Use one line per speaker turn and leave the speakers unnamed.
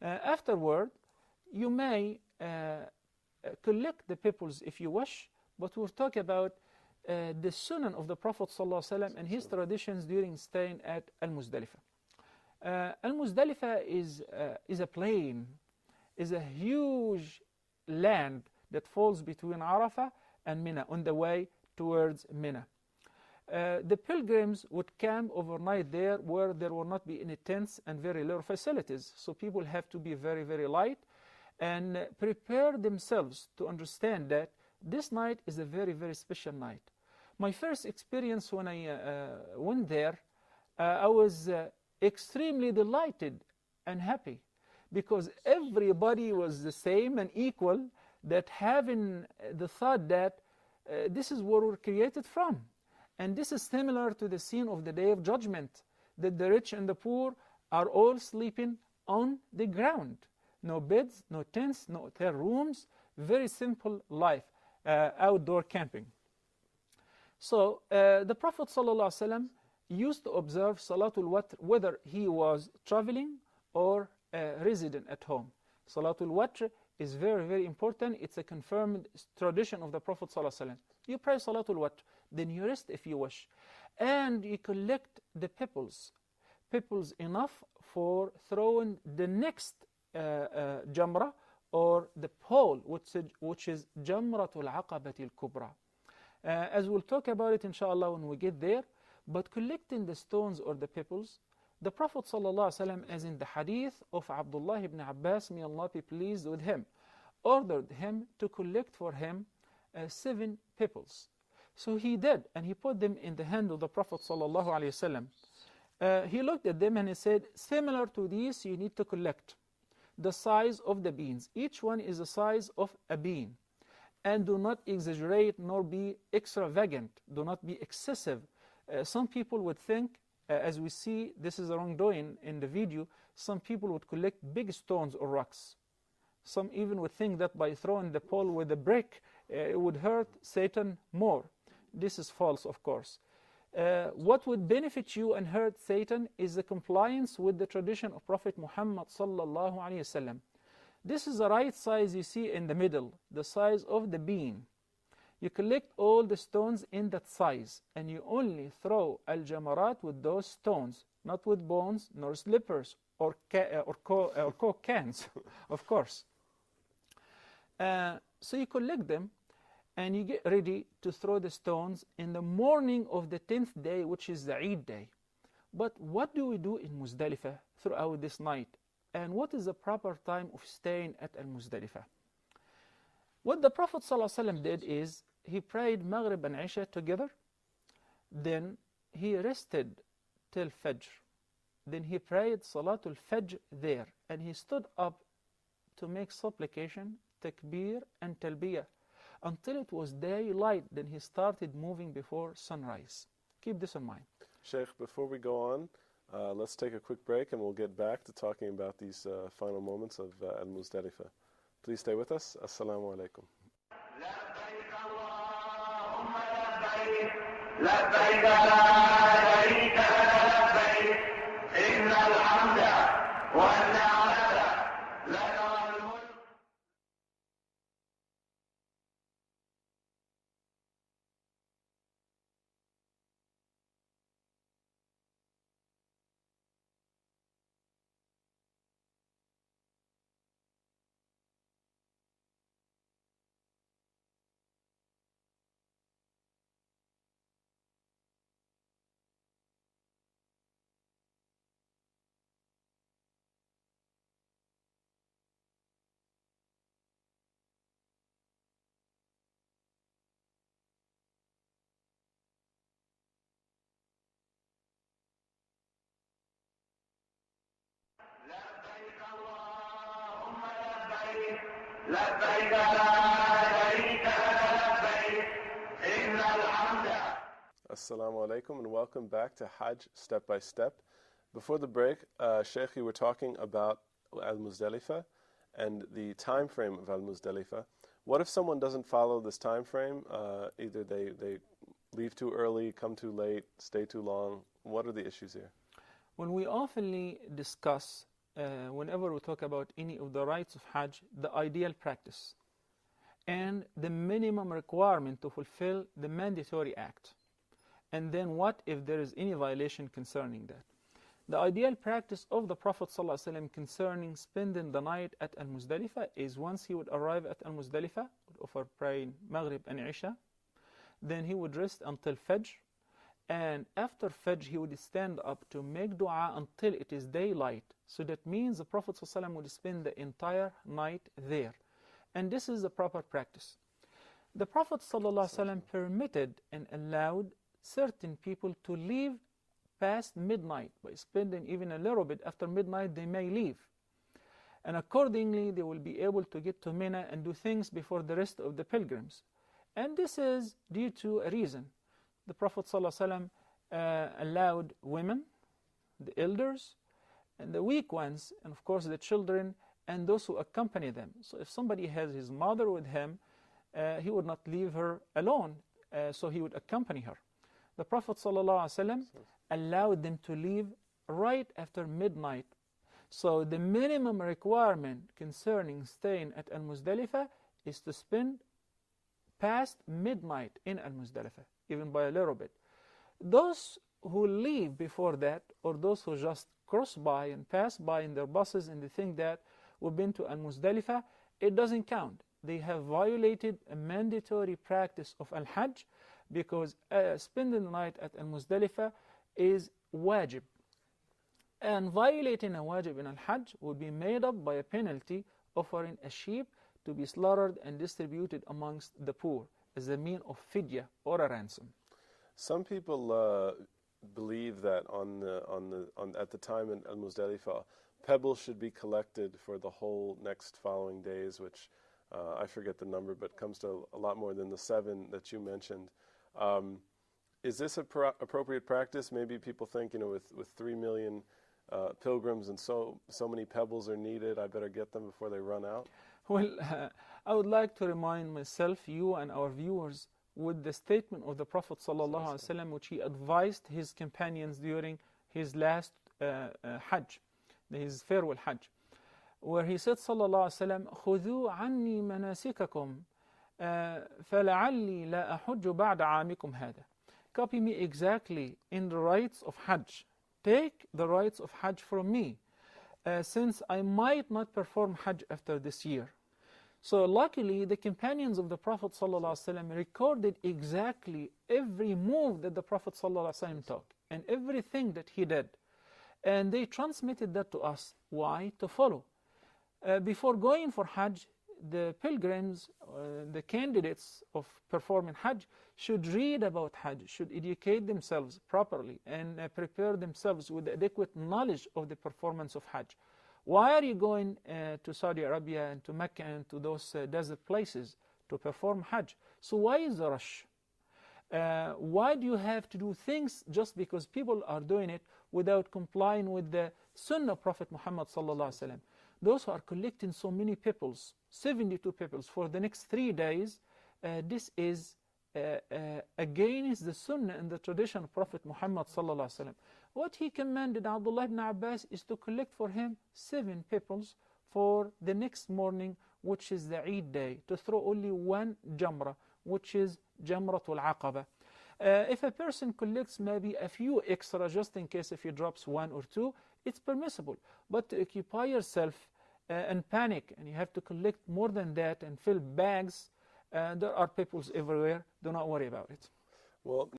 Afterward, you may collect the peoples if you wish, but we'll talk about the sunnah of the Prophet ﷺ and his traditions during staying at Al-Muzdalifah. Al-Muzdalifah is a plain, is a huge land that falls between Arafah and Mina on the way towards Mina. The pilgrims would camp overnight there where there will not be any tents and very little facilities. So people have to be very, very light and prepare themselves to understand that this night is a very, very special night. My first experience when I went there, I was extremely delighted and happy because everybody was the same and equal, that having the thought that this is where we're created from. And this is similar to the scene of the Day of Judgment, that the rich and the poor are all sleeping on the ground. No beds, no tents, no hotel rooms, very simple life, outdoor camping. So the Prophet ﷺ used to observe Salatul Watr whether he was traveling or resident at home. Salatul Watr is very, very important. It's a confirmed tradition of the Prophet ﷺ. You pray Salatul Watr, then you rest if you wish. And you collect the pebbles enough for throwing the next jamra or the pole, which is Jamratul Aqabatil Kubra. As we'll talk about it inshallah when we get there, but collecting the stones or the pebbles, the Prophet ﷺ, as in the hadith of Abdullah ibn Abbas, may Allah be pleased with him, ordered him to collect for him 7 pebbles. So he did, and he put them in the hand of the Prophet ﷺ. He looked at them and he said, similar to these you need to collect the size of the beans. Each one is the size of a bean. And do not exaggerate nor be extravagant. Do not be excessive. Some people would think, as we see, this is a wrongdoing in the video, some people would collect big stones or rocks. Some even would think that by throwing the pole with a brick, it would hurt Satan more. This is false, of course. What would benefit you and hurt Satan is the compliance with the tradition of Prophet Muhammad sallallahu alaihi wasallam. This is the right size you see in the middle, the size of the bean. You collect all the stones in that size, and you only throw al-jamarat with those stones, not with bones, nor slippers, or Coke cans, of course. So you collect them, and you get ready to throw the stones in the morning of the 10th day, which is the Eid day. But what do we do in Muzdalifah throughout this night? And what is the proper time of staying at Al-Muzdalifah? What the Prophet ﷺ did is, he prayed Maghrib and Isha together, then he rested till Fajr. Then he prayed Salatul Fajr there, and he stood up to make supplication, takbir and talbiyah, until it was daylight. Then he started moving before sunrise. Keep this in mind.
Sheikh, before we go on, let's take a quick break and we'll get back to talking about these final moments of Al-Muzdalifah. Please stay with us. Assalamu alaikum.
لبيك لا شريك لبيك إن الحمد والنعمة لك والملك. لبيك لا شريك لبيك إن الحمد.
Assalamu alaikum and welcome back to Hajj Step by Step. Before the break, Sheikh, you were talking about Al-Muzdalifah and the time frame of Al-Muzdalifah. What if someone doesn't follow this time frame? Either they leave too early, come too late, stay too long. What are the issues here?
When we oftenly discuss whenever we talk about any of the rites of Hajj, the ideal practice and the minimum requirement to fulfill the mandatory act. And then what if there is any violation concerning that? The ideal practice of the Prophet ﷺ concerning spending the night at Al-Muzdalifah is once he would arrive at Al-Muzdalifah, offer praying Maghrib and Isha, then he would rest until Fajr, and after Fajr he would stand up to make dua until it is daylight. So that means the Prophet ﷺ would spend the entire night there. And this is the proper practice. The Prophet ﷺ permitted and allowed certain people to leave past midnight. By spending even a little bit after midnight, they may leave. And accordingly, they will be able to get to Mina and do things before the rest of the pilgrims. And this is due to a reason. The Prophet ﷺ allowed women, the elders, and the weak ones, and of course the children, and those who accompany them. So if somebody has his mother with him, he would not leave her alone, so he would accompany her. The Prophet ﷺ allowed them to leave right after midnight. So the minimum requirement concerning staying at Al-Muzdalifah is to spend past midnight in Al-Muzdalifah, even by a little bit. Those who leave before that, or those who just cross by and pass by in their buses and they think that we've been to Al-Muzdalifah, it doesn't count. They have violated a mandatory practice of Al-Hajj, because spending the night at Al-Muzdalifah is wajib. And violating a wajib in Al-Hajj would be made up by a penalty offering a sheep to be slaughtered and distributed amongst the poor as a mean of fidya or a ransom.
Some people believe that at the time in Al-Muzdalifah, pebbles should be collected for the whole next following days, which I forget the number, but comes to a lot more than the 7 that you mentioned. Is this appropriate practice? Maybe people think, with 3 million pilgrims and so many pebbles are needed, I better get them before they run out?
Well, I would like to remind myself, you and our viewers, with the statement of the Prophet ﷺ, which he advised his companions during his last Hajj, his farewell Hajj, where he said, sallallahu alaihi wasallam, خُذُوا عَنِّي مَنَاسِكَكُمْ فَلَعَلِّي لَا أَحُجُّ بَعْدَ عَامِكُمْ هَذَا. Copy me exactly in the rites of Hajj. Take the rites of Hajj from me, since I might not perform Hajj after this year. So luckily, the companions of the Prophet ﷺ recorded exactly every move that the Prophet ﷺ took and everything that he did. And they transmitted that to us. Why? To follow. Before going for Hajj, the pilgrims, the candidates of performing Hajj, should read about Hajj, should educate themselves properly and prepare themselves with adequate knowledge of the performance of Hajj. Why are you going to Saudi Arabia and to Mecca and to those desert places to perform Hajj? So why is the rush? Why do you have to do things just because people are doing it without complying with the Sunnah of Prophet Muhammad sallallahu alaihi wasallam? Those who are collecting so many peoples, 72 peoples for the next 3 days, this is against the Sunnah and the tradition of Prophet Muhammad sallallahu alaihi wasallam. What he commanded Abdullah ibn Abbas is to collect for him 7 peoples for the next morning, which is the Eid day, to throw only 1 jamra, which is Jamratul Aqaba. If a person collects maybe a few extra, just in case if he drops 1 or 2, it's permissible. But to occupy yourself and panic, and you have to collect more than that and fill bags, there are peoples everywhere. Do not worry about it.
Well,